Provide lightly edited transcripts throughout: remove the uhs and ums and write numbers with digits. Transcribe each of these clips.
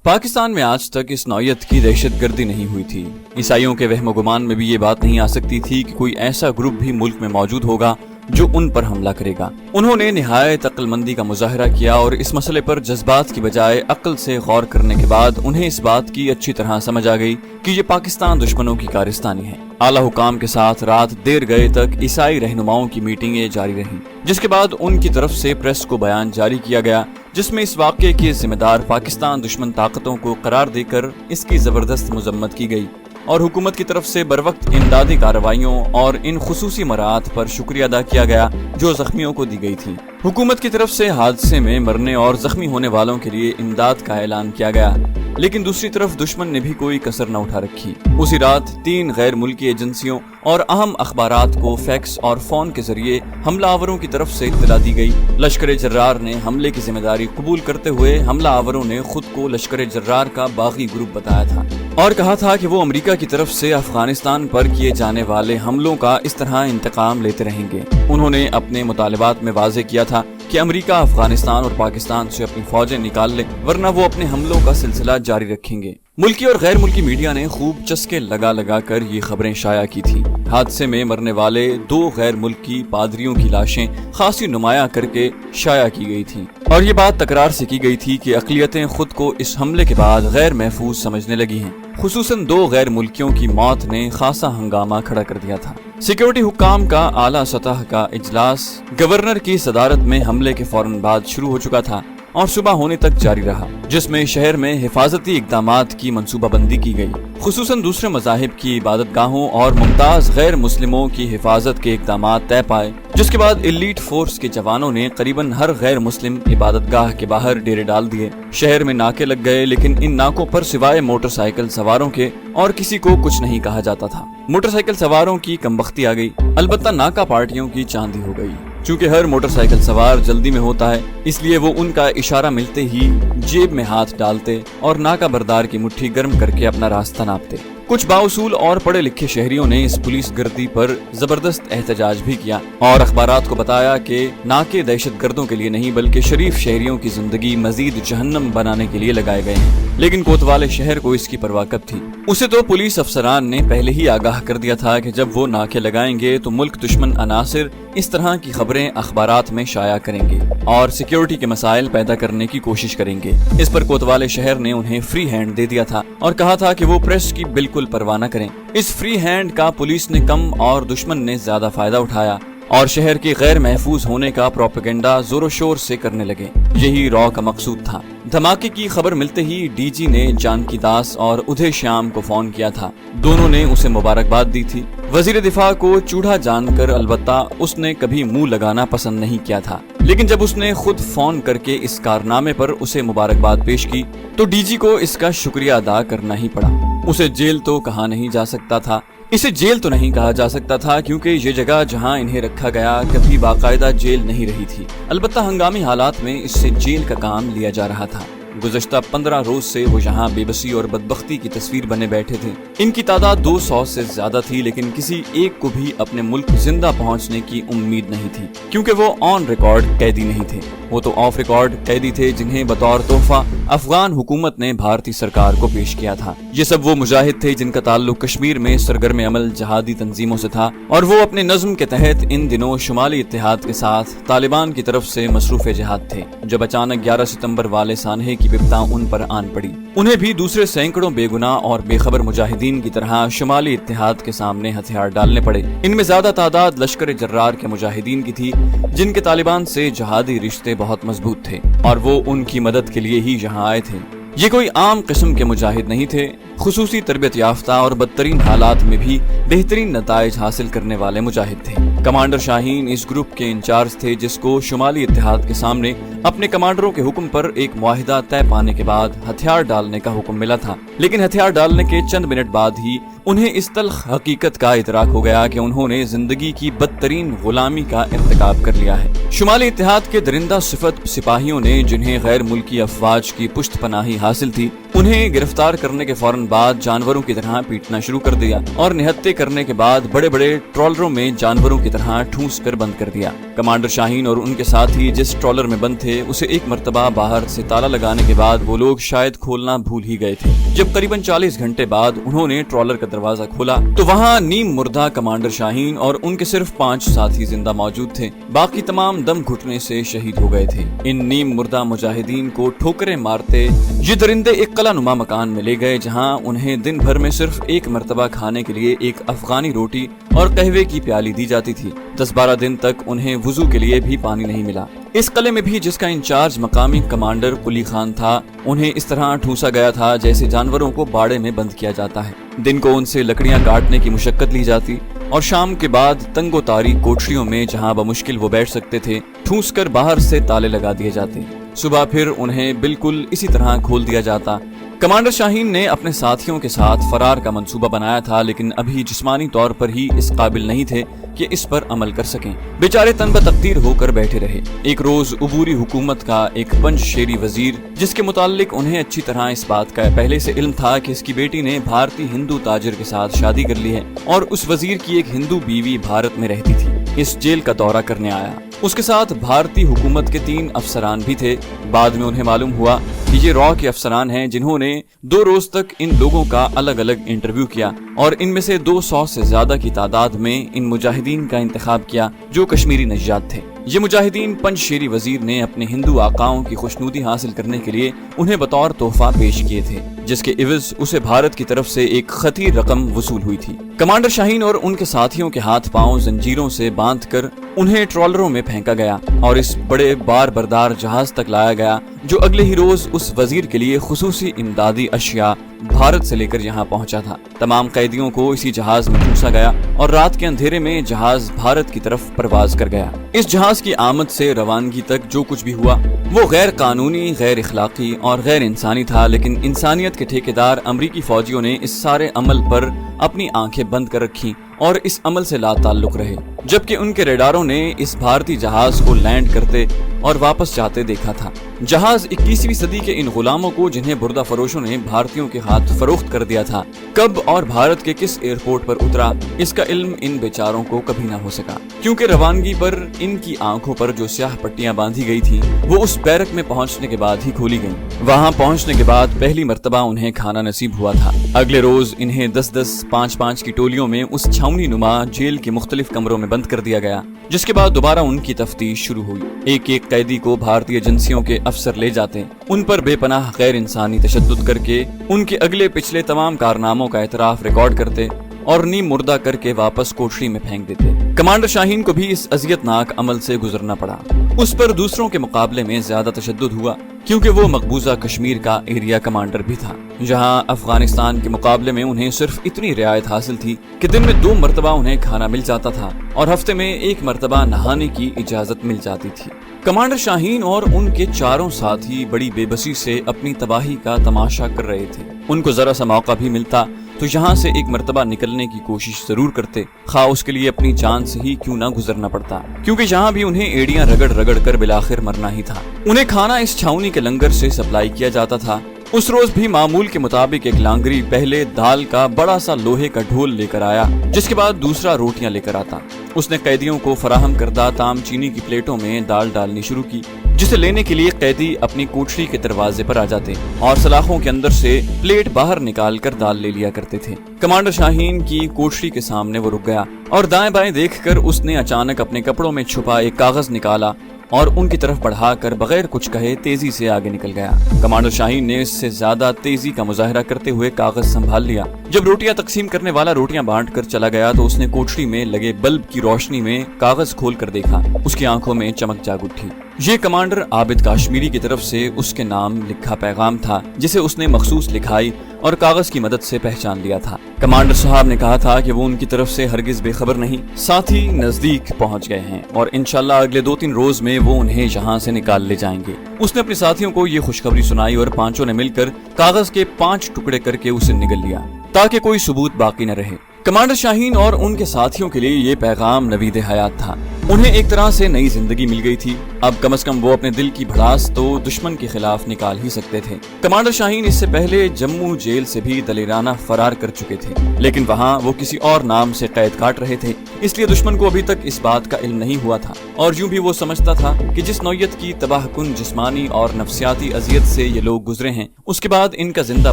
पाकिस्तान में आज तक इस नौयत की दहशतगर्दी नहीं हुई थी। ईसाइयों के वहम गुमान में भी ये बात नहीं आ सकती थी कि कोई ऐसा ग्रुप भी मुल्क में मौजूद होगा जो उन पर हमला करेगा। उन्होंने निहायत अक्लमंदी का मुजाहरा किया और इस मसले पर जज्बात की बजाय अक्ल से गौर करने के बाद उन्हें इस बात की अच्छी तरह समझ आ गई कि ये पाकिस्तान दुश्मनों की कारस्तानी है। आला हुकाम के साथ रात देर गए तक ईसाई रहनुमाओं की मीटिंगें जारी रहीं, जिसके बाद उनकी तरफ से प्रेस को बयान जारी किया गया, जिसमें इस वाक़े के जिम्मेदार पाकिस्तान दुश्मन ताकतों को करार देकर इसकी जबरदस्त मजम्मत की गई और हुकूमत की तरफ से बरवक्त इमदादी कार्रवाइयों और इन खुसूसी मराहत पर शुक्रिया अदा किया गया जो जख्मियों को दी गई थी। हुकूमत की तरफ से हादसे में मरने और जख्मी होने वालों के लिए इमदाद का ऐलान किया गया, लेकिन दूसरी तरफ दुश्मन ने भी कोई कसर न उठा रखी। उसी रात 3 गैर मुल्की एजेंसियों और अहम अखबारात को फैक्स और फोन के जरिए हमलावरों की तरफ से इत्तला दी गई। लश्कर जर्रार ने हमले की जिम्मेदारी कबूल करते हुए हमलावरों ने खुद को लश्कर जर्रार का बागी ग्रुप बताया था और कहा था कि वो अमेरिका की तरफ से अफगानिस्तान पर किए जाने वाले हमलों का इस तरह इंतकाम लेते रहेंगे। उन्होंने अपने मुतालिबात में वाज़े किया था कि अमेरिका अफगानिस्तान और पाकिस्तान से अपनी फौजें निकाल ले, वरना वो अपने हमलों का सिलसिला जारी रखेंगे। मुल्की और गैर मुल्की मीडिया ने खूब चस्के लगा लगा कर ये खबरें शाया की थी। हादसे में मरने वाले 2 गैर मुल्की पादरियों की लाशें खासी नुमाया करके शाया की गई थी और ये बात तकरार से की गई थी कि अक़लियतें खुद को इस हमले के बाद गैर महफूज समझने लगी हैं। खुसूसन 2 गैर मुल्कियों की मौत ने खासा हंगामा खड़ा कर दिया था। सिक्योरिटी हुक्काम का आला सतह का इजलास गवर्नर की सदारत में हमले के फौरन बाद शुरू हो चुका था और सुबह होने तक जारी रहा, जिसमें शहर में हिफाजती इक़दामात की मंसूबाबंदी की गई। खुसूसन दूसरे मज़ाहिब की इबादतगाहों और मुमताज़ गैर मुस्लिमों की हिफाजत के इक़दामात तय पाए, जिसके बाद एलीट फोर्स के जवानों ने करीबन हर गैर मुस्लिम इबादतगाह के बाहर डेरे डाल दिए। शहर में नाके लग गए, लेकिन इन नाकों पर सिवाय मोटरसाइकिल सवारों के और किसी को कुछ नहीं कहा जाता था। मोटरसाइकिल सवारों की कमबख्ती आ गई, अलबत्ता नाका पार्टियों की चांदी हो गई। चूंकि हर मोटरसाइकिल सवार जल्दी में होता है, इसलिए वो उनका इशारा मिलते ही जेब में हाथ डालते और नाका बरदार की मुट्ठी गर्म करके अपना रास्ता नापते। कुछ बाउसूल और पढ़े लिखे शहरियों ने इस पुलिस गर्दी पर जबरदस्त एहतजाज भी किया और अखबारात को बताया कि नाके दहशत गर्दों के लिए नहीं बल्कि शरीफ शहरियों की जिंदगी मजीद जहन्नम बनाने के लिए लगाए गए हैं। लेकिन कोतवाले शहर को इसकी परवाह कब थी? उसे तो पुलिस अफसरान ने पहले ही आगाह कर दिया था कि जब वो नाके लगाएंगे तो मुल्क दुश्मन अनासिर इस तरह की खबरें अखबारात में शाया करेंगे और सिक्योरिटी के मसाइल पैदा करने की कोशिश करेंगे। इस पर कोतवाले शहर ने उन्हें फ्री हैंड दे दिया था और कहा था कि वो प्रेस की बिल्कुल परवाह न करें। इस फ्री हैंड का पुलिस ने कम और दुश्मन ने ज्यादा फायदा उठाया और शहर के गैर महफूज होने का प्रोपेगेंडा जोरों शोर से करने लगे। यही रॉ का मकसूद था। धमाके की खबर मिलते ही डीजी ने जानकी दास और उदय श्याम को फोन किया था। दोनों ने उसे मुबारकबाद दी थी। वजीर दिफा को चूड़ा जानकर अलबत्ता उसने कभी मुंह लगाना पसंद नहीं किया था, लेकिन जब उसने खुद फोन करके इस कारनामे पर उसे मुबारकबाद पेश की तो डीजी को इसका शुक्रिया अदा करना ही पड़ा। उसे जेल तो कहा नहीं जा सकता था, इसे जेल तो नहीं कहा जा सकता था क्योंकि ये जगह जहां इन्हें रखा गया कभी बाकायदा जेल नहीं रही थी। अलबत्ता हंगामी हालात में इससे जेल का काम लिया जा रहा था। गुज़श्ता 15 रोज से वो यहाँ बेबसी और बदबख्ती की तस्वीर बने बैठे थे। इनकी तादाद 200 से ज्यादा थी, लेकिन किसी एक को भी अपने मुल्क जिंदा पहुँचने की उम्मीद नहीं थी क्योंकि वो ऑन रिकॉर्ड कैदी नहीं थे। वो तो ऑफ रिकॉर्ड कैदी थे जिन्हें बतौर तोहफा अफगान हुकूमत ने भारतीय सरकार को पेश किया था। ये सब वो मुजाहिद थे जिनका ताल्लुक कश्मीर में सरगर्म अमल जहादी तंजीमों से था और वो अपने नज्म के तहत इन दिनों शुमाली इत्तेहाद के साथ तालिबान की तरफ से मसरूफ जिहाद थे। जब अचानक 11 सितंबर वाले सानहे की विपदा उन पर आन पड़ी, उन्हें भी दूसरे सैकड़ों बेगुनाह और बेखबर मुजाहिदीन की तरह शुमाली इत्तेहाद के सामने हथियार डालने पड़े। इनमें ज्यादा तादाद लश्कर जर्रार के मुजाहिदीन की थी जिनके तालिबान से जहादी रिश्ते बहुत मजबूत थे और वो उनकी मदद के लिए ही यहाँ आए थे। ये कोई आम किस्म के मुजाहिद नहीं थे, खुसूसी तरबियत याफ्ता और बदतरीन हालात में भी बेहतरीन नताइज हासिल करने वाले मुजाहिद थे। कमांडर शाहीन इस ग्रुप के इंचार्ज थे जिसको शुमाली इत्तेहाद के सामने अपने कमांडरों के हुक्म पर एक मुआहिदा तय पाने के बाद हथियार डालने का हुक्म मिला था। लेकिन हथियार डालने के चंद मिनट बाद ही उन्हें इस तल्ख हकीकत का इदराक हो गया कि उन्होंने जिंदगी की बदतरीन गुलामी का इर्तिकाब कर लिया है। शुमाली इत्तेहाद के दरिंदा सिफत सिपाहियों ने जिन्हें गैर मुल्की अफवाज की पुश्त पनाही हासिल थी, उन्हें गिरफ्तार करने के फौरन बाद जानवरों की तरह पीटना शुरू कर दिया और निहत्ते करने के बाद बड़े बड़े ट्रॉलरों में जानवरों की तरह ठूंस कर बंद कर दिया। कमांडर शाहीन और उनके साथी जिस ट्रॉलर में बंद थे उसे एक मर्तबा बाहर से ताला लगाने के बाद वो लोग शायद खोलना भूल ही गए थे। जब करीबन 40 घंटे बाद उन्होंने ट्रॉलर का दरवाजा खोला तो वहाँ नीम मुर्दा कमांडर शाहीन और उनके सिर्फ 5 साथी जिंदा मौजूद थे। बाकी तमाम दम घुटने से शहीद हो गए थे। इन नीम मुर्दा मुजाहिदीन को ठोकरें मारते ये दरिंदे एक कलानुमा मकान में ले गए, जहां उन्हें दिन भर में सिर्फ एक मर्तबा खाने के लिए एक अफगानी रोटी और कहवे की प्याली दी जाती थी। 10-12 दिन तक उन्हें वुजू के लिए भी पानी नहीं मिला। इस किले में भी जिसका इंचार्ज मकामी कमांडर कुली खान था, उन्हें इस तरह ठूसा गया था जैसे जानवरों को बाड़े में बंद किया जाता है। दिन को उनसे लकड़ियां काटने की मुशक्कत ली जाती और शाम के बाद तंगो तारी कोठरियों में जहां बमुश्किल वो बैठ सकते थे ठूस कर बाहर से ताले लगा दिए जाते। सुबह फिर उन्हें बिल्कुल इसी तरह खोल दिया जाता। कमांडर शाहीन ने अपने साथियों के साथ फरार का मंसूबा बनाया था, लेकिन अभी जिस्मानी तौर पर ही इस काबिल नहीं थे कि इस पर अमल कर सकें। बेचारे तनबतकदीर होकर बैठे रहे। एक रोज उबूरी हुकूमत का एक पंचशेरी वजीर, जिसके मुताल्लिक उन्हें अच्छी तरह इस बात का पहले से इल्म था कि इसकी बेटी ने भारतीय हिंदू ताजिर के साथ शादी कर ली है और उस वजीर की एक हिंदू बीवी भारत में रहती थी, इस जेल का दौरा करने आया। उसके साथ भारतीय हुकूमत के 3 अफसरान भी थे। बाद में उन्हें मालूम हुआ कि ये रॉ के अफसरान हैं जिन्होंने 2 रोज तक इन लोगों का अलग अलग इंटरव्यू किया और इनमें से 200 से ज्यादा की तादाद में इन मुजाहिदीन का इंतखाब किया जो कश्मीरी नजात थे। ये मुजाहिदीन पंचशेरी वजीर ने अपने हिंदू आकाओं की खुशनुदी हासिल करने के लिए उन्हें बतौर तोहफा पेश किए थे, जिसके इवज उसे भारत की तरफ से एक खती रकम वसूल हुई थी। कमांडर शाहीन और उनके साथियों के हाथ पांव जंजीरों से बांधकर उन्हें ट्रॉलरों में फेंका गया और इस बड़े बार बरदार जहाज तक लाया गया जो अगले ही रोज उस वजीर के लिए खुसूसी इमदादी अशिया भारत से लेकर यहाँ पहुंचा था। तमाम कैदियों को इसी जहाज में ठूसा गया और रात के अंधेरे में जहाज भारत की तरफ परवाज कर गया। इस जहाज की आमद से रवानगी तक जो कुछ भी हुआ वो गैर कानूनी, गैर इखलाकी और गैर इंसानी था, लेकिन इंसानियत के ठेकेदार अमरीकी फौजियों ने इस सारे अमल पर अपनी आंखें बंद कर रखी और इस अमल से लाताल्लुक रहे, जबकि उनके रेडारों ने इस भारतीय जहाज को लैंड करते और वापस जाते देखा था। जहाज 21वीं सदी के इन गुलामों को जिन्हें बुर्दा फरोशों ने भारतीयों के हाथ फरोख्त कर दिया था, कब और भारत के किस एयरपोर्ट पर उतरा, इसका इल्म इन बेचारों को कभी न हो सका, क्योंकि रवानगी पर इनकी आंखों पर जो स्याह पट्टियां बांधी गई थी वो उस बैरक में पहुंचने के बाद ही खोली गईं। वहां पहुंचने के बाद पहली मर्तबा उन्हें खाना नसीब हुआ था। अगले रोज इन्हें 10-10, 5-5 की टोलियों में उस छावनी नुमा जेल के मुख्तलिफ कमरों में बंद कर दिया गया, जिसके बाद दोबारा उनकी तफ्तीश शुरू हुई। एक एक कैदी को भारतीय एजेंसियों के अफसर ले जाते, उन पर बेपनाह गैर इंसानी तशद्दुद करके उनके अगले पिछले तमाम कारनामों का एतराफ रिकॉर्ड करते और नीम मुर्दा करके वापस कोठरी में फेंक देते। कमांडर शाहीन को भी इस अजियतनाक अमल से गुजरना पड़ा। उस पर दूसरों के मुकाबले में ज्यादा तशद्दुद हुआ क्योंकि वो मकबूजा कश्मीर का एरिया कमांडर भी था, जहां अफगानिस्तान के मुकाबले में उन्हें सिर्फ इतनी रियायत हासिल थी कि दिन में 2 मरतबा उन्हें खाना मिल जाता था और हफ्ते में 1 मरतबा नहाने की इजाजत मिल जाती थी। कमांडर शाहीन और उनके चारों साथी बड़ी बेबसी से अपनी तबाही का तमाशा कर रहे थे। उनको जरा सा मौका भी मिलता तो यहाँ से 1 मरतबा निकलने की कोशिश जरूर करते, खा उसके लिए अपनी जान से ही क्यों ना गुजरना पड़ता, क्योंकि यहाँ भी उन्हें एड़ियां रगड़ रगड़ कर बिलाखिर मरना ही था। उन्हें खाना इस छावनी के लंगर से सप्लाई किया जाता था। उस रोज भी मामूल के मुताबिक एक लांगरी पहले दाल का बड़ा सा लोहे का ढोल लेकर आया, जिसके बाद दूसरा रोटियां लेकर आता। उसने कैदियों को फराहम करदा ताम चीनी की प्लेटों में दाल डालनी शुरू की, जिसे लेने के लिए कैदी अपनी कोठरी के दरवाजे पर आ जाते और सलाखों के अंदर से प्लेट बाहर निकाल कर दाल ले लिया करते थे। कमांडर शाहीन की कोठरी के सामने वो रुक गया और दाएं बाएं देखकर उसने अचानक अपने कपड़ों में छुपा एक कागज निकाला और उनकी तरफ बढ़ाकर बगैर कुछ कहे तेजी से आगे निकल गया। कमांडर शाहीन ने इससे ज्यादा तेजी का मुजाहिरा करते हुए कागज संभाल लिया। जब रोटियां तकसीम करने वाला रोटियां बांट कर चला गया तो उसने कोठरी में लगे बल्ब की रोशनी में कागज खोल कर देखा। उसकी आंखों में चमक जाग उठी। ये कमांडर आबिद काश्मीरी की तरफ से उसके नाम लिखा पैगाम था, जिसे उसने मखसूस लिखाई और कागज की मदद से पहचान लिया था। कमांडर साहब ने कहा था कि वो उनकी तरफ से हरगिज बेखबर नहीं, साथ ही नजदीक पहुंच गए हैं और इंशाल्लाह अगले 2-3 रोज में वो उन्हें यहाँ से निकाल ले जाएंगे। उसने अपने साथियों को ये खुशखबरी सुनाई और पांचों ने मिलकर कागज के 5 टुकड़े करके उसे निगल लिया ताकि कोई सबूत बाकी न रहे। कमांडर शाहीन और उनके साथियों के लिए ये पैगाम नवीद हयात था। उन्हें एक तरह से नई जिंदगी मिल गई थी। अब कम से कम वो अपने दिल की भड़ास तो दुश्मन के खिलाफ निकाल ही सकते थे। कमांडर शाहीन इससे पहले जम्मू जेल से भी दलेराना फरार कर चुके थे, लेकिन वहाँ वो किसी और नाम से कैद काट रहे थे, इसलिए दुश्मन को अभी तक इस बात का इल्म नहीं हुआ था। और यूं भी वो समझता था कि जिस नौयत की तबाहकुन जिस्मानी और नफ्सियाती अजियत से ये लोग गुजरे हैं, उसके बाद इनका जिंदा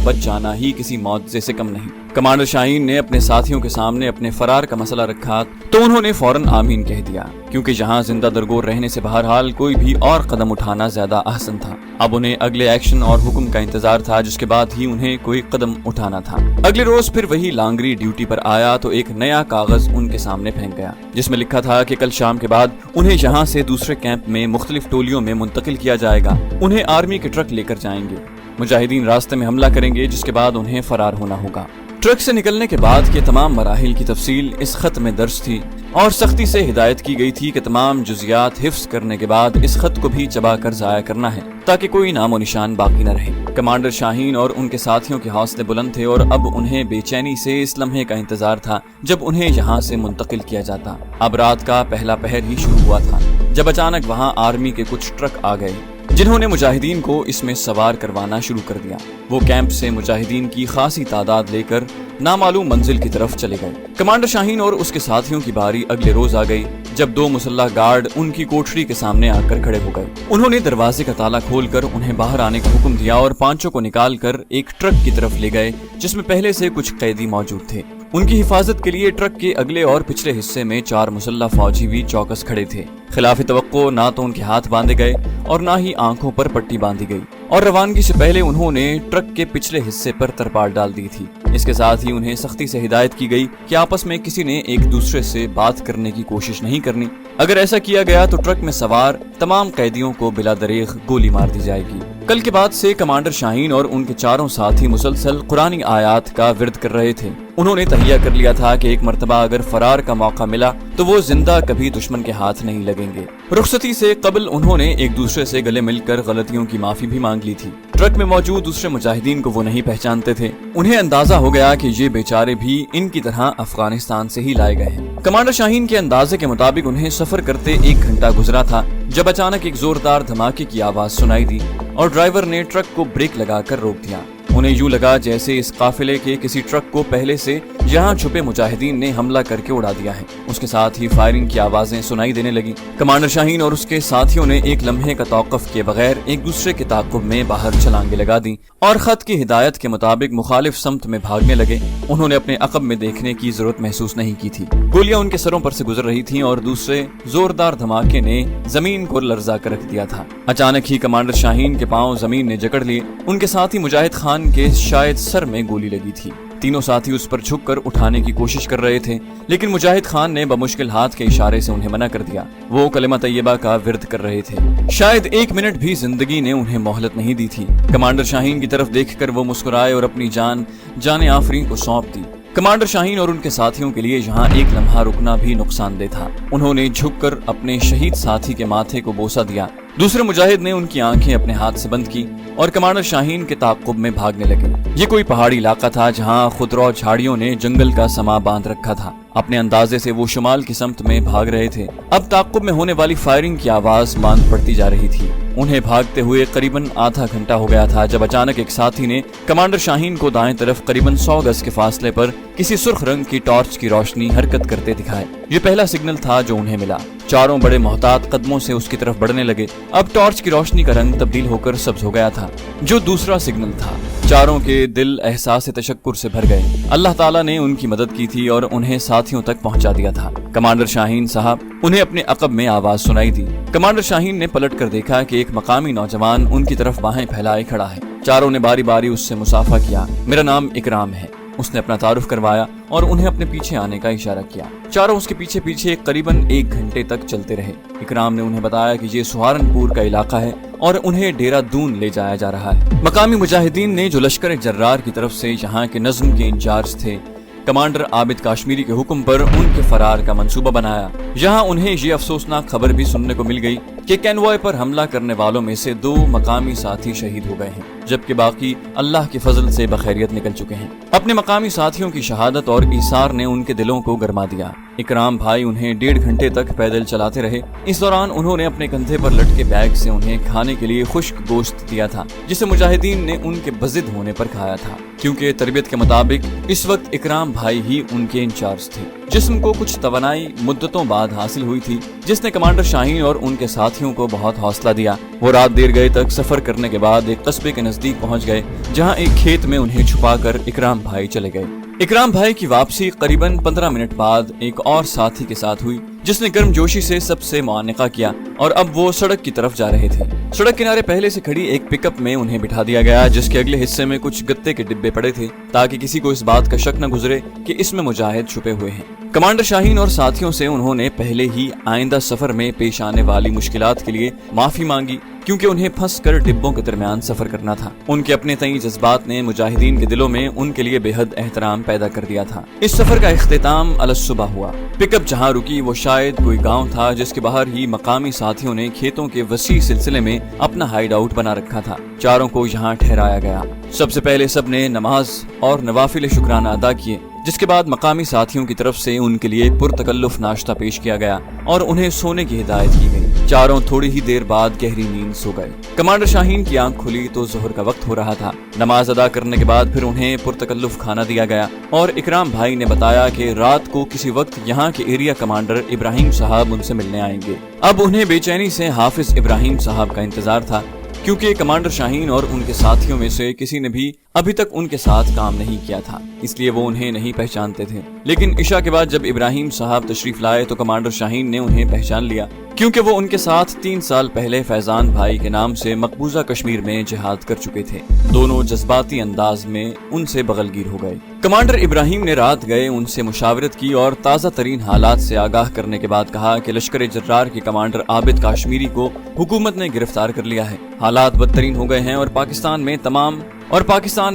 बच जाना ही किसी मौजज़े से कम नहीं। कमांडर शाहीन ने अपने साथियों के सामने अपने फरार का मसला रखा तो उन्होंने फौरन आमीन कह दिया, क्योंकि जहां जिंदा दरगोर रहने से बहरहाल कोई भी और कदम उठाना ज्यादा आसान था। अब उन्हें अगले एक्शन और हुक्म का इंतजार था, जिसके बाद ही उन्हें कोई कदम उठाना था। अगले रोज फिर वही लांगरी ड्यूटी पर आया तो एक नया कागज उनके सामने फेंक गया, जिसमें लिखा था कि कल शाम के बाद उन्हें यहाँ से दूसरे कैंप में मुख्तलिफ टोलियों में मुंतकिल किया जाएगा। उन्हें आर्मी के ट्रक लेकर जाएंगे। मुजाहिदीन रास्ते में हमला करेंगे, जिसके बाद उन्हें फरार होना होगा। ट्रक से निकलने के बाद के तमाम मराहिल की तफसील इस खत में दर्ज थी और सख्ती से हिदायत की गई थी कि तमाम जुजियात हिफ्ज करने के बाद इस खत को भी चबा कर जाया करना है, ताकि कोई नामो निशान बाकी न रहे। कमांडर शाहीन और उनके साथियों के हौसले बुलंद थे और अब उन्हें बेचैनी से इस लम्हे का इंतजार था जब उन्हें यहाँ से मुंतकिल किया जाता। अब रात का पहला पहर ही शुरू हुआ था जब अचानक वहाँ आर्मी के कुछ ट्रक आ गए, जिन्होंने मुजाहिदीन को इसमें सवार करवाना शुरू कर दिया। वो कैंप से मुजाहिदीन की खासी तादाद लेकर नामालूम मंजिल की तरफ चले गए। कमांडर शाहीन और उसके साथियों की बारी अगले रोज आ गई, जब दो मुसल्लह गार्ड उनकी कोठरी के सामने आकर खड़े हो गए। उन्होंने दरवाजे का ताला खोलकर उन्हें बाहर आने का हुक्म दिया और पांचों को निकालकर एक ट्रक की तरफ ले गए, जिसमें पहले से कुछ कैदी मौजूद थे। उनकी हिफाजत के लिए ट्रक के अगले और पिछले हिस्से में 4 मुसल्लह फौजी भी चौकस खड़े थे। खिलाफ तवक्को ना तो उनके हाथ बांधे गए और ना ही आंखों पर पट्टी बांधी गई, और रवानगी से पहले उन्होंने ट्रक के पिछले हिस्से पर तरपाल डाल दी थी। इसके साथ ही उन्हें सख्ती से हिदायत की गई कि आपस में किसी ने एक दूसरे से बात करने की कोशिश नहीं करनी। अगर ऐसा किया गया तो ट्रक में सवार तमाम कैदियों को बिला दरेग गोली मार दी जाएगी। कल के बाद से कमांडर शाहीन और उनके चारों साथी मुसलसल कुरानी आयात का विर्द कर रहे थे। उन्होंने तहिया कर लिया था कि एक मर्तबा अगर फरार का मौका मिला तो वो जिंदा कभी दुश्मन के हाथ नहीं लगेंगे। रुखसती से कबल उन्होंने एक दूसरे से गले मिलकर गलतियों की माफी भी मांग ली थी। ट्रक में मौजूद दूसरे मुजाहिदीन को वो नहीं पहचानते थे। उन्हें अंदाजा हो गया कि ये बेचारे भी इनकी तरह अफगानिस्तान से ही लाए गए हैं। कमांडर शाहीन के अंदाजे के मुताबिक उन्हें सफर करते 1 घंटा गुजरा था जब अचानक एक जोरदार धमाके की आवाज सुनाई दी और ड्राइवर ने ट्रक को ब्रेक लगाकर रोक दिया। उन्हें यूं लगा जैसे इस काफिले के किसी ट्रक को पहले से यहाँ छुपे मुजाहिदीन ने हमला करके उड़ा दिया है। उसके साथ ही फायरिंग की आवाजें सुनाई देने लगी। कमांडर शाहीन और उसके साथियों ने एक लम्हे का तौक़ुफ़ किए बगैर एक दूसरे के ताक़ुब में बाहर छलांगे लगा दी और खत की हिदायत के मुताबिक मुखालिफ समत में भागने लगे। उन्होंने अपने अक़ब में देखने की जरूरत महसूस नहीं की थी। गोलियां उनके सरों पर से गुजर रही थीं और दूसरे जोरदार धमाके ने जमीन को लर्जा कर रख दिया था। अचानक ही कमांडर शाहीन के पांव जमीन ने जकड़ लिए। उनके साथी मुजाहिद खान के शायद सर में गोली लगी थी। तीनों साथी उस पर झुककर उठाने की कोशिश कर रहे थे, लेकिन मुजाहिद खान ने बमुश्किल हाथ के इशारे से उन्हें मना कर दिया। वो कलिमा तैयबा का विर्द कर रहे थे। शायद 1 मिनट भी जिंदगी ने उन्हें मोहलत नहीं दी थी। कमांडर शाहीन की तरफ देखकर वो मुस्कुराए और अपनी जान आफरीन को सौंप दी। कमांडर शाहीन और उनके साथियों के लिए यहाँ एक लम्हा रुकना भी नुकसानदेह था। उन्होंने झुककर अपने शहीद साथी के माथे को बोसा दिया। दूसरे मुजाहिद ने उनकी आंखें अपने हाथ से बंद की और कमांडर शाहीन के ताक़ुब में भागने लगे। ये कोई पहाड़ी इलाका था जहाँ खुदरौ झाड़ियों ने जंगल का समा बांध रखा था। अपने अंदाजे से वो शुमाल की समत में भाग रहे थे। अब ताक़ुब में होने वाली फायरिंग की आवाज बांध पड़ती जा रही थी। उन्हें भागते हुए करीबन आधा घंटा हो गया था जब अचानक एक साथी ने कमांडर शाहीन को दाएं तरफ करीबन 100 गज के फासले पर किसी सुर्ख रंग की टॉर्च की रोशनी हरकत करते दिखाए। ये पहला सिग्नल था जो उन्हें मिला। चारों बड़े मोहतात कदमों से उसकी तरफ बढ़ने लगे। अब टॉर्च की रोशनी का रंग तब्दील होकर सब्ज हो गया था, जो दूसरा सिग्नल था। चारों के दिल एहसास तशक्कुर से भर गए। अल्लाह ताला ने उनकी मदद की थी और उन्हें साथियों तक पहुंचा दिया था। कमांडर शाहीन साहब, उन्हें अपने अक़ब में आवाज सुनाई दी। कमांडर शाहीन ने पलट कर देखा कि एक मकामी नौजवान उनकी तरफ बाहें फैलाए खड़ा है। चारों ने बारी बारी उससे मुसाफा किया। मेरा नाम इकराम है, उसने अपना तारुफ करवाया और उन्हें अपने पीछे आने का इशारा किया। चारों उसके पीछे पीछे करीबन 1 घंटे तक चलते रहे। इकराम ने उन्हें बताया कि ये सहारनपुर का इलाका है और उन्हें डेरा दून ले जाया जा रहा है। मकामी मुजाहिदीन ने जो लश्कर जर्रार की तरफ से यहाँ के नज्म के इंचार्ज थे, कमांडर आबिद काश्मीरी के हुक्म पर उनके फरार का मंसूबा बनाया। यहाँ उन्हें ये अफसोसनाक खबर भी सुनने को मिल गई کہ کینوائے پر حملہ کرنے والوں میں سے 2 مقامی ساتھی شہید ہو گئے ہیں، جبکہ باقی اللہ کے فضل سے بخیریت نکل چکے ہیں۔ اپنے مقامی ساتھیوں کی شہادت اور ایثار نے ان کے دلوں کو گرما دیا۔ اکرام بھائی انہیں 1.5 گھنٹے تک پیدل چلاتے رہے۔ اس دوران انہوں نے اپنے کندھے پر لٹکے بیگ سے انہیں کھانے کے لیے خشک گوشت دیا تھا، جسے مجاہدین نے ان کے بضد ہونے پر کھایا تھا، کیونکہ تربیت کے مطابق اس وقت اکرام بھائی ہی ان کے انچارج تھے۔ جسم کو کچھ توانائی مدتوں بعد حاصل ہوئی تھی، جس نے کمانڈر شاہین اور ان کے ساتھیوں کو بہت حوصلہ دیا۔ وہ رات دیر گئے تک سفر کرنے کے بعد ایک قصبے کے نزدیک پہنچ گئے، جہاں ایک کھیت میں انہیں چھپا کر اکرام بھائی چلے گئے۔ اکرام بھائی کی واپسی قریباً 15 منٹ بعد ایک اور ساتھی کے ساتھ ہوئی، جس نے گرم جوشی سے سب سے معانقہ کیا، اور اب وہ سڑک کی طرف جا رہے تھے۔ سڑک کنارے پہلے سے کھڑی ایک پک اپ میں انہیں بٹھا دیا گیا، جس کے اگلے حصے میں کچھ گتے کے ڈبے پڑے تھے، تاکہ کسی کو اس بات کا شک نہ گزرے کہ اس میں مجاہد چھپے ہوئے ہیں۔ کمانڈر شاہین اور ساتھیوں سے انہوں نے پہلے ہی آئندہ سفر میں پیش آنے والی مشکلات کے لیے معافی مانگی، کیونکہ انہیں پھنس کر ڈبوں کے درمیان سفر کرنا تھا۔ ان کے اپنے تئیں جذبات نے مجاہدین کے دلوں میں ان کے لیے بے حد احترام پیدا کر دیا تھا۔ اس سفر کا اختتام الصبح ہوا۔ پک اپ جہاں رکی وہ شاید کوئی گاؤں تھا، جس کے باہر ہی مقامی ساتھیوں نے کھیتوں کے وسیع سلسلے میں اپنا ہائیڈ آؤٹ بنا رکھا تھا۔ چاروں کو یہاں ٹھہرایا گیا۔ سب سے پہلے سب نے نماز اور نوافل شکرانہ ادا کیے، جس کے بعد مقامی ساتھیوں کی طرف سے ان کے لیے پرتکلف ناشتہ پیش کیا گیا اور انہیں سونے کی ہدایت کی گئی۔ چاروں تھوڑی ہی دیر بعد گہری نیند سو گئے۔ کمانڈر شاہین کی آنکھ کھلی تو ظہر کا وقت ہو رہا تھا۔ نماز ادا کرنے کے بعد پھر انہیں پرتکلف کھانا دیا گیا، اور اکرام بھائی نے بتایا کہ رات کو کسی وقت یہاں کے ایریا کمانڈر ابراہیم صاحب ان سے ملنے آئیں گے۔ اب انہیں بے چینی سے حافظ ابراہیم صاحب کا انتظار تھا، کیونکہ کمانڈر شاہین اور ان کے ساتھیوں میں سے کسی نے بھی ابھی تک ان کے ساتھ کام نہیں کیا تھا، اس لیے وہ انہیں نہیں پہچانتے تھے۔ لیکن عشاء کے بعد جب ابراہیم صاحب تشریف لائے تو کمانڈر شاہین نے انہیں پہچان لیا، کیونکہ وہ ان کے ساتھ 3 سال پہلے فیضان بھائی کے نام سے مقبوضہ کشمیر میں جہاد کر چکے تھے۔ دونوں جذباتی انداز میں ان سے بغل گیر ہو گئے۔ کمانڈر ابراہیم نے رات گئے ان سے مشاورت کی اور تازہ ترین حالات سے آگاہ کرنے کے بعد کہا کہ لشکر جرار کے کمانڈر عابد کاشمیری کو حکومت نے گرفتار کر لیا ہے۔ حالات بدترین ہو گئے ہیں اور پاکستان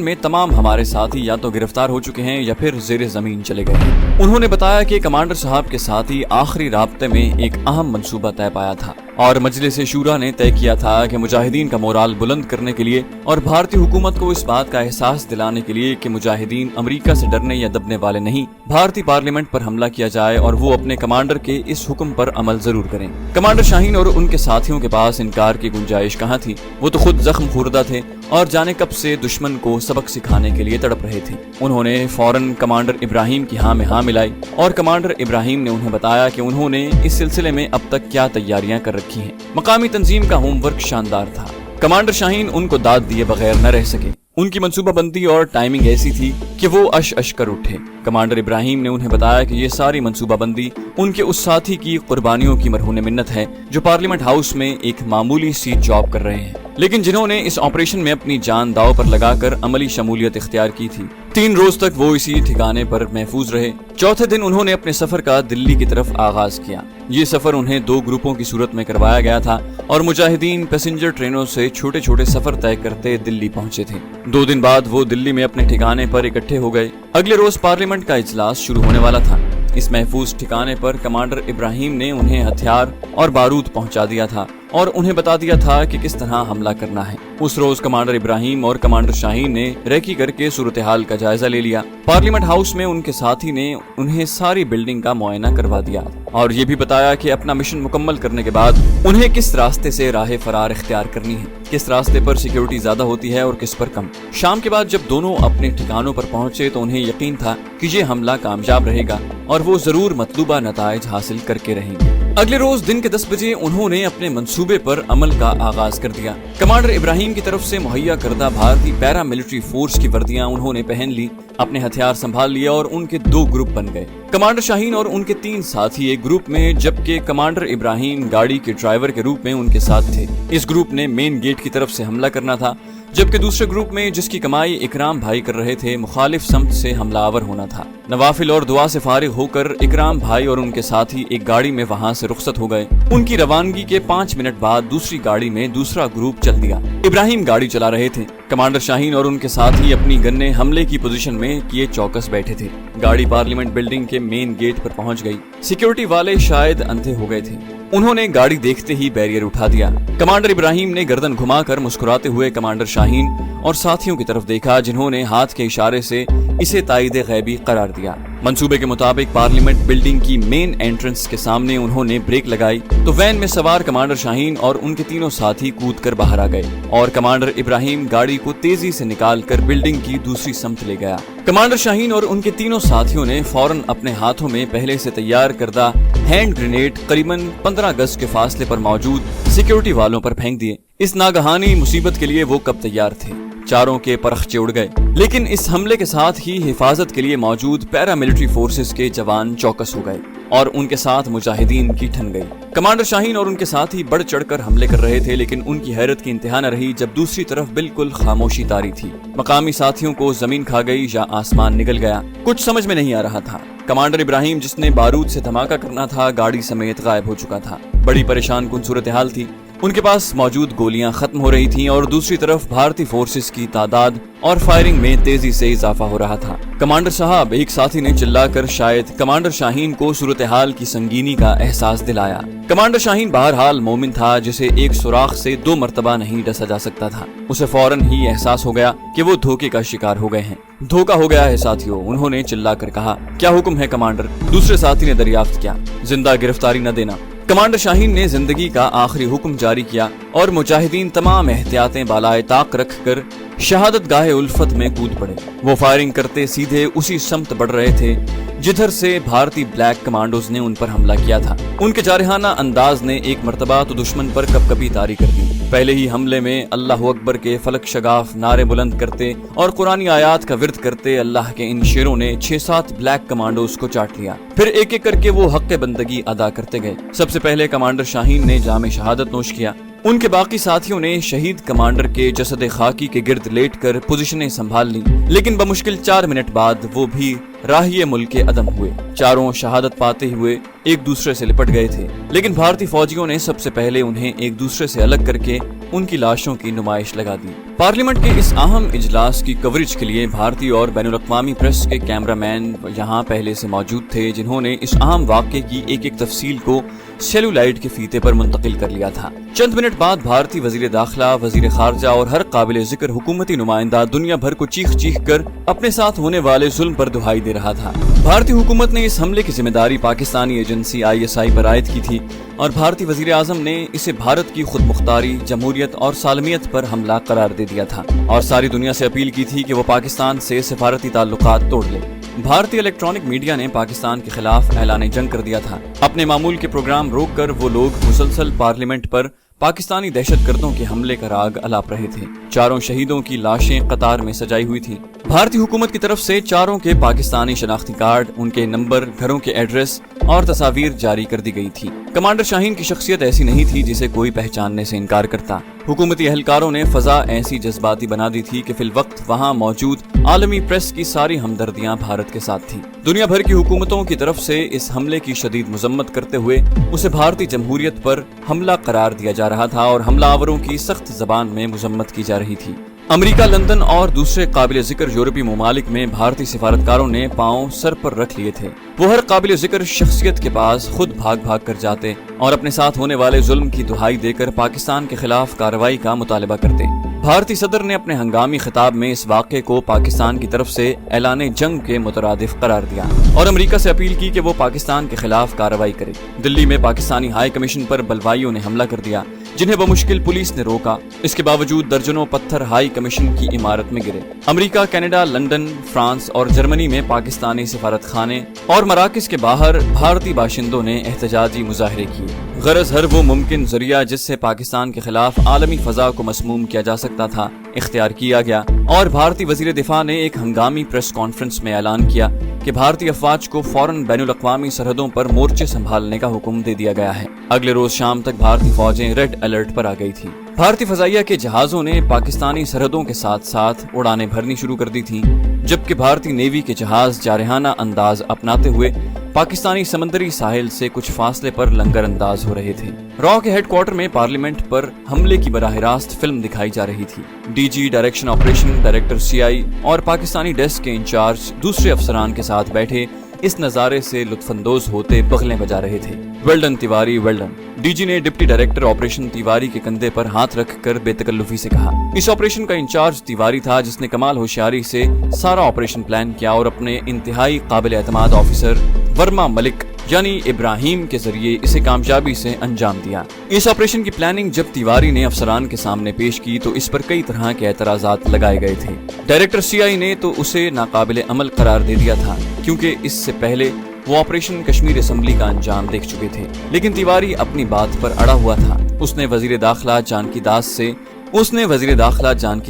میں تمام ہمارے ساتھی یا تو گرفتار ہو چکے ہیں یا پھر زیر زمین چلے گئے ہیں۔ انہوں نے بتایا کہ کمانڈر صاحب کے ساتھی آخری رابطے میں ایک اہم منصوبہ طے پایا تھا، اور مجلس شورا نے طے کیا تھا کہ مجاہدین کا مورال بلند کرنے کے لیے اور بھارتی حکومت کو اس بات کا احساس دلانے کے لیے کہ مجاہدین امریکہ سے ڈرنے یا دبنے والے نہیں، بھارتی پارلیمنٹ پر حملہ کیا جائے اور وہ اپنے کمانڈر کے اس حکم پر عمل ضرور کریں۔ کمانڈر شاہین اور ان کے ساتھیوں کے پاس انکار کی گنجائش کہاں تھی؟ وہ تو خود زخم خوردہ تھے اور جانے کب سے دشمن کو سبق سکھانے کے لیے تڑپ رہے تھے۔ انہوں نے فوراً کمانڈر ابراہیم کی ہاں میں ہاں ملائی، اور کمانڈر ابراہیم نے انہیں بتایا کہ انہوں نے اس سلسلے میں اب تک کیا تیاریاں کر رکھی ہیں۔ مقامی تنظیم کا ہوم ورک شاندار تھا۔ کمانڈر شاہین ان کو داد دیے بغیر نہ رہ سکے۔ ان کی منصوبہ بندی اور ٹائمنگ ایسی تھی کہ وہ اش کر اٹھے۔ کمانڈر ابراہیم نے انہیں بتایا کہ یہ ساری منصوبہ بندی ان کے اس ساتھی کی قربانیوں کی مرہون منت ہے جو پارلیمنٹ ہاؤس میں ایک معمولی سی جاب کر رہے ہیں، لیکن جنہوں نے اس آپریشن میں اپنی جان داؤ پر لگا کر عملی شمولیت اختیار کی تھی۔ 3 روز تک وہ اسی ٹھکانے پر محفوظ رہے۔ چوتھے دن انہوں نے اپنے سفر کا دلی کی طرف آغاز کیا۔ یہ سفر انہیں 2 گروپوں کی صورت میں کروایا گیا تھا، اور مجاہدین پیسنجر ٹرینوں سے چھوٹے چھوٹے سفر طے کرتے دلی پہنچے تھے۔ 2 دن بعد وہ دلی میں اپنے ٹھکانے پر اکٹھے ہو گئے۔ اگلے روز پارلیمنٹ کا اجلاس شروع ہونے والا تھا۔ اس محفوظ ٹھکانے پر کمانڈر ابراہیم نے انہیں ہتھیار اور بارود پہنچا دیا تھا اور انہیں بتا دیا تھا کہ کس طرح حملہ کرنا ہے۔ اس روز کمانڈر ابراہیم اور کمانڈر شاہین نے ریکی کر کے صورتحال کا جائزہ لے لیا۔ پارلیمنٹ ہاؤس میں ان کے ساتھی نے انہیں ساری بلڈنگ کا معائنہ کروا دیا اور یہ بھی بتایا کہ اپنا مشن مکمل کرنے کے بعد انہیں کس راستے سے راہ فرار اختیار کرنی ہے، کس راستے پر سیکیورٹی زیادہ ہوتی ہے اور کس پر کم۔ شام کے بعد جب دونوں اپنے ٹھکانوں پر پہنچے تو انہیں یقین تھا کہ یہ حملہ کامیاب رہے گا اور وہ ضرور مطلوبہ نتائج حاصل کر کے رہیں گے۔ اگلے روز دن کے 10 بجے انہوں نے اپنے منصوبے پر عمل کا آغاز کر دیا۔ کمانڈر ابراہیم کی طرف سے مہیا کردہ بھارتی پیرا ملٹری فورس کی وردیاں انہوں نے پہن لی، اپنے ہتھیار سنبھال لیا اور ان کے 2 گروپ بن گئے۔ کمانڈر شاہین اور ان کے 3 ساتھی ایک گروپ میں، جبکہ کمانڈر ابراہیم گاڑی کے ڈرائیور کے روپ میں ان کے ساتھ تھے۔ اس گروپ نے مین گیٹ کی طرف سے حملہ کرنا تھا، جبکہ دوسرے گروپ میں، جس کی کمائی اکرام بھائی کر رہے تھے، مخالف سمت سے حملہ آور ہونا تھا۔ نوافل اور دعا سے فارغ ہو کر اکرام بھائی اور ان کے ساتھی ایک گاڑی میں وہاں سے رخصت ہو گئے۔ ان کی روانگی کے 5 منٹ بعد دوسری گاڑی میں دوسرا گروپ چل دیا۔ ابراہیم گاڑی چلا رہے تھے۔ کمانڈر شاہین اور ان کے ساتھی اپنی گنیں حملے کی پوزیشن میں کیے چوکس بیٹھے تھے۔ گاڑی پارلیمنٹ بلڈنگ کے مین گیٹ پر پہنچ گئی۔ سیکیورٹی والے شاید اندھے ہو گئے تھے۔ انہوں نے گاڑی دیکھتے ہی بیریئر اٹھا دیا۔ کمانڈر ابراہیم نے گردن گھما کر مسکراتے ہوئے کمانڈر شاہین اور ساتھیوں کی طرف دیکھا، جنہوں نے ہاتھ کے اشارے سے اسے تائید غیبی قرار دیا۔ منصوبے کے مطابق پارلیمنٹ بلڈنگ کی مین انٹرنس کے سامنے انہوں نے بریک لگائی تو وین میں سوار کمانڈر شاہین اور ان کے تینوں ساتھی کود کر باہر آ گئے اور کمانڈر ابراہیم گاڑی کو تیزی سے نکال کر بلڈنگ کی دوسری سمت لے گیا۔ کمانڈر شاہین اور ان کے تینوں ساتھیوں نے فوراً اپنے ہاتھوں میں پہلے سے تیار کردہ ہینڈ گرینیڈ قریباً 15 گز کے فاصلے پر موجود سیکیورٹی والوں پر پھینک دیے۔ اس ناگہانی مصیبت کے لیے وہ کب تیار تھے؟ چاروں کے پرخچے اڑ گئے، لیکن اس حملے کے ساتھ ہی حفاظت کے لیے موجود پیرا ملٹری فورسز کے جوان چوکس ہو گئے اور ان کے ساتھ مجاہدین کی ٹھن گئی۔ کمانڈر شاہین اور ان کے ساتھی بڑھ چڑھ کر حملے کر رہے تھے، لیکن ان کی حیرت کی انتہا نہ رہی جب دوسری طرف بالکل خاموشی طاری تھی۔ مقامی ساتھیوں کو زمین کھا گئی یا آسمان نگل گیا، کچھ سمجھ میں نہیں آ رہا تھا۔ کمانڈر ابراہیم، جس نے بارود سے دھماکہ کرنا تھا، گاڑی سمیت غائب ہو چکا تھا۔ بڑی پریشان کن صورتحال تھی۔ ان کے پاس موجود گولیاں ختم ہو رہی تھیں اور دوسری طرف بھارتی فورسز کی تعداد اور فائرنگ میں تیزی سے اضافہ ہو رہا تھا۔ کمانڈر صاحب، ایک ساتھی نے چلا کر شاید کمانڈر شاہین کو صورتحال کی سنگینی کا احساس دلایا۔ کمانڈر شاہین بہرحال مومن تھا، جسے ایک سوراخ سے 2 مرتبہ نہیں ڈسا جا سکتا تھا۔ اسے فوراً ہی احساس ہو گیا کہ وہ دھوکے کا شکار ہو گئے ہیں۔ دھوکا ہو گیا ہے ساتھیوں، انہوں نے چلا کر کہا۔ کیا حکم ہے کمانڈر؟ دوسرے ساتھی نے دریافت کیا۔ زندہ گرفتاری نہ دینا۔ کمانڈر شاہین نے زندگی کا آخری حکم جاری کیا اور مجاہدین تمام احتیاطیں بالائے طاق رکھ کر شہادت گاہ الفت میں کود پڑے۔ وہ فائرنگ کرتے سیدھے اسی سمت بڑھ رہے تھے جدھر سے بھارتی بلیک کمانڈوز نے ان پر حملہ کیا تھا۔ ان کے جارحانہ انداز نے ایک مرتبہ تو دشمن پر کپ کپی طاری کر دی۔ پہلے ہی حملے میں اللہ اکبر کے فلک شگاف نعرے بلند کرتے اور قرآنی آیات کا ورد کرتے اللہ کے ان شیروں نے 6-7 بلیک کمانڈوز کو چاٹ لیا۔ پھر ایک ایک کر کے وہ حق بندگی ادا کرتے گئے۔ سب سے پہلے کمانڈر شاہین نے جام شہادت نوش کیا۔ ان کے باقی ساتھیوں نے شہید کمانڈر کے جسد خاکی کے گرد لیٹ کر پوزیشنیں سنبھال لی، لیکن بمشکل 4 منٹ بعد وہ بھی راہی ملک کے عدم ہوئے۔ چاروں شہادت پاتے ہوئے ایک دوسرے سے لپٹ گئے تھے، لیکن بھارتی فوجیوں نے سب سے پہلے انہیں ایک دوسرے سے الگ کر کے ان کی لاشوں کی نمائش لگا دی۔ پارلیمنٹ کے اس اہم اجلاس کی کوریج کے لیے بھارتی اور بین الاقوامی پریس کے کیمرہ مین یہاں پہلے سے موجود تھے، جنہوں نے اس اہم واقعے کی ایک ایک تفصیل کو سیلولائٹ کے فیتے پر منتقل کر لیا تھا۔ چند منٹ بعد بھارتی وزیر داخلہ، وزیر خارجہ اور ہر قابل ذکر حکومتی نمائندہ دنیا بھر کو چیخ چیخ کر اپنے ساتھ ہونے والے ظلم پر دہائی دے رہا تھا۔ بھارتی حکومت نے اس حملے کی ذمہ داری پاکستانی ایجنسی ISI پر عائد کی تھی اور بھارتی وزیر اعظم نے اسے بھارت کی خود مختاری، جمہوریت اور سالمیت پر حملہ قرار دے دیا تھا اور ساری دنیا سے اپیل کی تھی کہ وہ پاکستان سے سفارتی تعلقات توڑ لے۔ بھارتی الیکٹرانک میڈیا نے پاکستان کے خلاف اعلان جنگ کر دیا تھا۔ اپنے معمول کے پروگرام روک کر وہ لوگ مسلسل پارلیمنٹ پر پاکستانی دہشت گردوں کے حملے کا راگ الاپ رہے تھے۔ چاروں شہیدوں کی لاشیں قطار میں سجائی ہوئی تھیں۔ بھارتی حکومت کی طرف سے چاروں کے پاکستانی شناختی کارڈ، ان کے نمبر، گھروں کے ایڈریس اور تصاویر جاری کر دی گئی تھی۔ کمانڈر شاہین کی شخصیت ایسی نہیں تھی جسے کوئی پہچاننے سے انکار کرتا۔ حکومتی اہلکاروں نے فضا ایسی جذباتی بنا دی تھی کہ فی الوقت وہاں موجود عالمی پریس کی ساری ہمدردیاں بھارت کے ساتھ تھیں۔ دنیا بھر کی حکومتوں کی طرف سے اس حملے کی شدید مذمت کرتے ہوئے اسے بھارتی جمہوریت پر حملہ قرار دیا جا رہا تھا اور حملہ آوروں کی سخت زبان میں مذمت کی جا رہی تھی۔ امریکہ، لندن اور دوسرے قابل ذکر یورپی ممالک میں بھارتی سفارتکاروں نے پاؤں سر پر رکھ لیے تھے۔ وہ ہر قابل ذکر شخصیت کے پاس خود بھاگ بھاگ کر جاتے اور اپنے ساتھ ہونے والے ظلم کی دہائی دے کر پاکستان کے خلاف کارروائی کا مطالبہ کرتے۔ بھارتی صدر نے اپنے ہنگامی خطاب میں اس واقعے کو پاکستان کی طرف سے اعلان جنگ کے مترادف قرار دیا اور امریکہ سے اپیل کی کہ وہ پاکستان کے خلاف کارروائی کرے۔ دلی میں پاکستانی ہائی کمیشن پر بلوائیوں نے حملہ کر دیا، جنہیں بمشکل پولیس نے روکا۔ اس کے باوجود درجنوں پتھر ہائی کمیشن کی عمارت میں گرے۔ امریکہ، کینیڈا، لندن، فرانس اور جرمنی میں پاکستانی سفارت خانے اور مراکز کے باہر بھارتی باشندوں نے احتجاجی مظاہرے کیے۔ غرض ہر وہ ممکن ذریعہ جس سے پاکستان کے خلاف عالمی فضا کو مسموم کیا جا سکتا تھا اختیار کیا گیا اور بھارتی وزیر دفاع نے ایک ہنگامی پریس کانفرنس میں اعلان کیا کہ بھارتی افواج کو فوراً بین الاقوامی سرحدوں پر مورچے سنبھالنے کا حکم دے دیا گیا ہے۔ اگلے روز شام تک بھارتی فوجیں ریڈ الرٹ پر آ گئی تھی۔ بھارتی فضائیہ کے جہازوں نے پاکستانی سرحدوں کے ساتھ ساتھ اڑانیں بھرنی شروع کر دی تھیں، جبکہ بھارتی نیوی کے جہاز جارحانہ انداز اپناتے ہوئے پاکستانی سمندری ساحل سے کچھ فاصلے پر لنگر انداز ہو رہے تھے۔ را کے ہیڈ کوارٹر میں پارلیمنٹ پر حملے کی براہ راست فلم دکھائی جا رہی تھی۔ DG direction operation, director CI اور پاکستانی ڈیسک کے انچارج دوسرے افسران کے ساتھ بیٹھے इस नजारे से लुत्फ अंदोज होते बगलें बजा रहे थे। Well done Tiwari well done. डीजी ने डिप्टी डायरेक्टर ऑपरेशन तिवारी के कंधे पर हाथ रखकर बेतकल्लुफी से कहा। इस ऑपरेशन का इंचार्ज तिवारी था, जिसने कमाल होशियारी से सारा ऑपरेशन प्लान किया और अपने इंतहाई काबिल एतमाद ऑफिसर वर्मा मलिक यानी इब्राहिम के जरिए इसे कामयाबी से अंजाम दिया। इस ऑपरेशन की प्लानिंग जब तिवारी ने अफसरान के सामने पेश की तो इस पर कई तरह के एतराजात लगाए गए थे। डायरेक्टर सीआई ने तो उसे नाकाबिले अमल करार दे दिया था, क्योंकि इससे पहले वो ऑपरेशन कश्मीर असेंबली का अंजाम देख चुके थे। लेकिन तिवारी अपनी बात पर अड़ा हुआ था। उसने वजीर दाखिला जानकी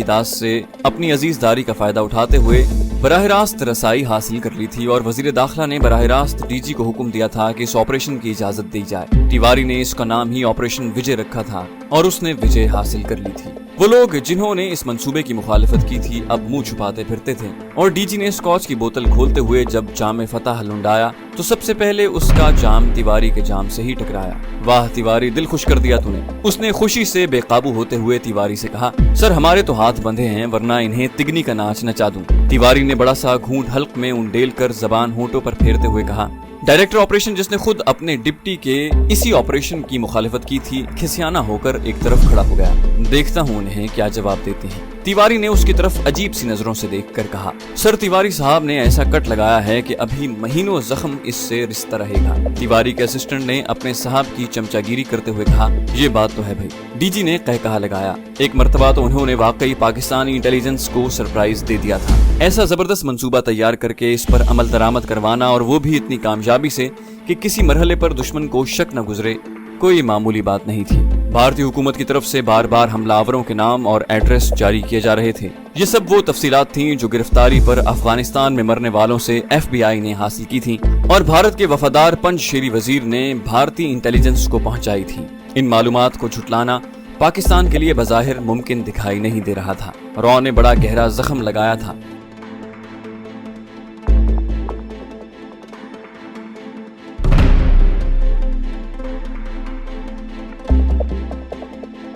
दास से अपनी अजीजदारी का फायदा उठाते हुए बराह रास्त रसाई हासिल कर ली थी और वजीर दाखिला ने बराह रास्त डीजी को हुक्म दिया था कि इस ऑपरेशन की इजाजत दी जाए। तिवारी ने इसका नाम ही ऑपरेशन विजय रखा था और उसने विजय हासिल कर ली थी। वो लोग जिन्होंने इस मंसूबे की मुखालिफत की थी अब मुंह छुपाते फिरते थे और डीजी ने स्कॉच की बोतल खोलते हुए जब जाम फतह लुंडाया तो सबसे पहले उसका जाम तिवारी के जाम से ही टकराया। वाह तिवारी, दिल खुश कर दिया तूने। उसने खुशी से बेकाबू होते हुए तिवारी से कहा, सर हमारे तो हाथ बंधे हैं, वरना इन्हें तिगनी का नाच नचा दूं। तिवारी ने बड़ा सा घूंट हल्क में उंडेल कर जबान होठों पर फेरते हुए कहा, डायरेक्टर ऑपरेशन जिसने खुद अपने डिप्टी के इसी ऑपरेशन की मुखालिफत की थी खिसियाना होकर एक तरफ खड़ा हो गया। देखता हूँ उन्हें क्या जवाब देते हैं। तिवारी ने उसकी तरफ अजीब सी नजरों से देखकर कहा, सर तिवारी साहब ने ऐसा कट लगाया है कि अभी महीनों जख्म इससे रिश्ता रहेगा। तिवारी के असिस्टेंट ने अपने साहब की चमचागिरी करते हुए कहा, ये बात तो है भाई। डीजी ने कहा लगाया, एक मर्तबा तो उन्होंने वाकई पाकिस्तानी इंटेलिजेंस को सरप्राइज दे दिया था। ऐसा जबरदस्त मंसूबा तैयार करके इस पर अमल दरामद करवाना और वो भी इतनी कामयाबी से कि किसी मरहले पर दुश्मन को शक न गुजरे, कोई मामूली बात नहीं थी। भारतीय हुकूमत की तरफ से बार बार हमलावरों के नाम और एड्रेस जारी किए जा रहे थे। ये सब वो तफसीलात थीं जो गिरफ्तारी पर अफगानिस्तान में मरने वालों से FBI ने हासिल की थी और भारत के वफादार पंजशीरी वजीर ने भारतीय इंटेलिजेंस को पहुंचाई थी। इन मालूमात को झुटलाना पाकिस्तान के लिए बज़ाहिर मुमकिन दिखाई नहीं दे रहा था। रॉ ने बड़ा गहरा जख्म लगाया था।